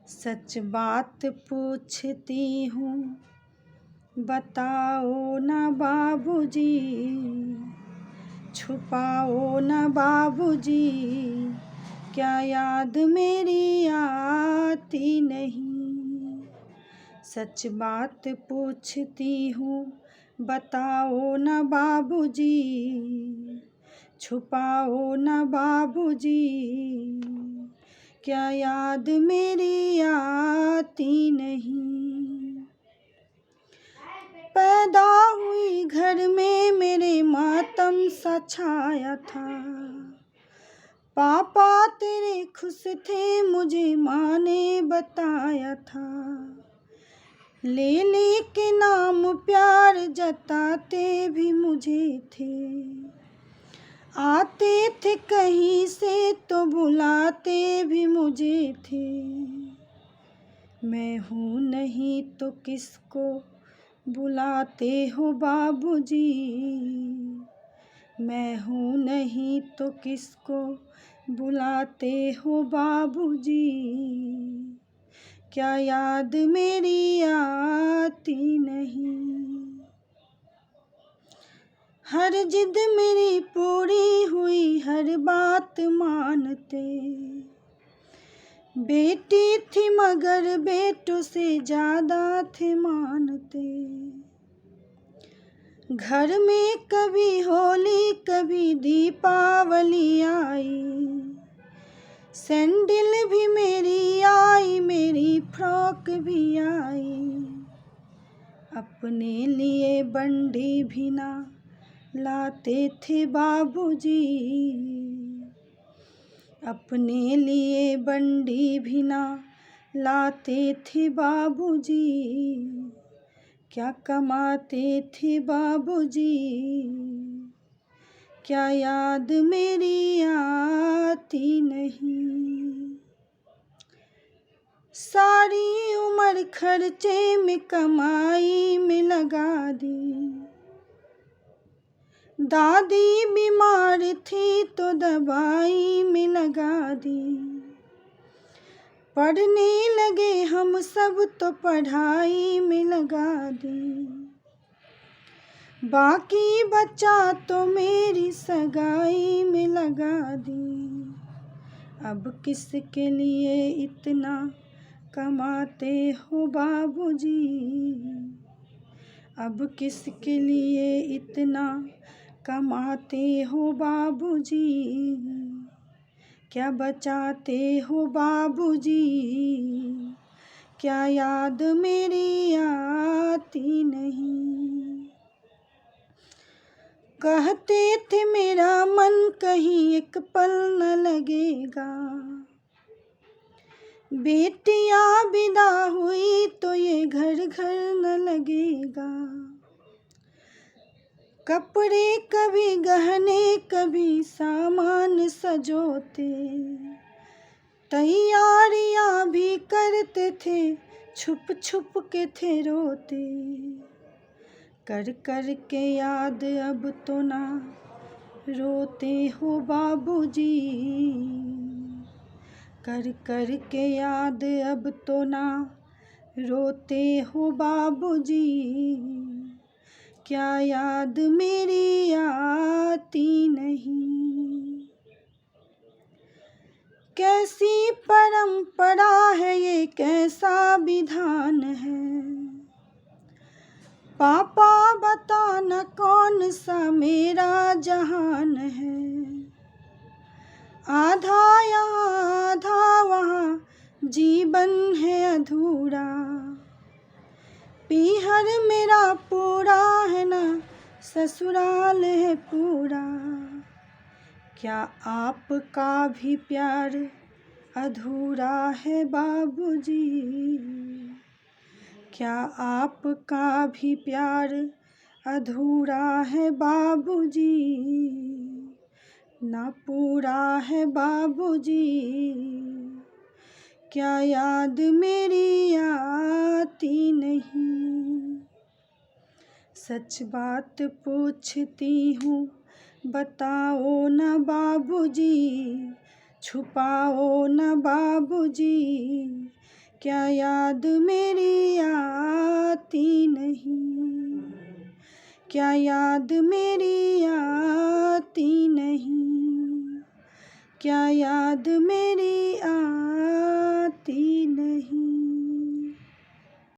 सच बात पूछती हूँ, बताओ न बाबूजी, छुपाओ न बाबूजी, क्या याद मेरी आती नहीं। सच बात पूछती हूँ, बताओ न बाबूजी, छुपाओ न बाबूजी, क्या याद मेरी आती नहीं। पैदा हुई घर में मेरे मातम सा छाया था, पापा तेरे खुश थे मुझे माँ ने बताया था। लेने के नाम प्यार जताते भी मुझे थे, आते थे कहीं से तो बुलाते भी मुझे थे। मैं हूँ नहीं तो किसको बुलाते हो बाबूजी, मैं हूँ नहीं तो किसको बुलाते हो बाबूजी, क्या याद मेरी आती नहीं। हर जिद मेरी पूरी हुई, हर बात मानते, बेटी थी मगर बेटों से ज्यादा थे मानते। घर में कभी होली कभी दीपावली आई, सैंडल भी मेरी आई, मेरी फ्रॉक भी आई। अपने लिए बंडी भी ना लाते थे बाबूजी, अपने लिए बंडी भी ना लाते थे बाबूजी, क्या कमाते थे बाबूजी, क्या याद मेरी आती नहीं। सारी उम्र खर्चे में कमाई में लगा दी, दादी बीमार थी तो दवाई में लगा दी। पढ़ने लगे हम सब तो पढ़ाई में लगा दी, बाकी बचा तो मेरी सगाई में लगा दी। अब किसके लिए इतना कमाते हो बाबूजी, अब किसके लिए इतना कमाते हो बाबूजी, क्या बचाते हो बाबूजी, क्या याद मेरी आती नहीं। कहते थे मेरा मन कहीं एक पल न लगेगा, बेटियां विदा हुई तो ये घर घर न लगेगा। कपड़े कभी गहने कभी सामान सजोते, तैयारियां भी करते थे छुप छुप के थे रोते। कर कर के याद अब तो ना रोते हो बाबूजी, कर कर के याद अब तो ना रोते हो बाबूजी, क्या याद मेरी आती नहीं। कैसी परंपरा है ये कैसा विधान है, पापा बताना कौन सा मेरा जहान है। आधा यहाँ आधा वहाँ जीवन है अधूरा, पीहर मेरा पूरा है ना ससुराल है पूरा। क्या आपका भी प्यार अधूरा है बाबूजी, क्या आपका भी प्यार अधूरा है बाबूजी, ना पूरा है बाबूजी, क्या याद मेरी आती नहीं। सच बात पूछती हूँ, बताओ न बाबूजी, छुपाओ न बाबूजी, क्या याद मेरी आती नहीं, क्या याद मेरी आती नहीं, क्या याद मेरी आती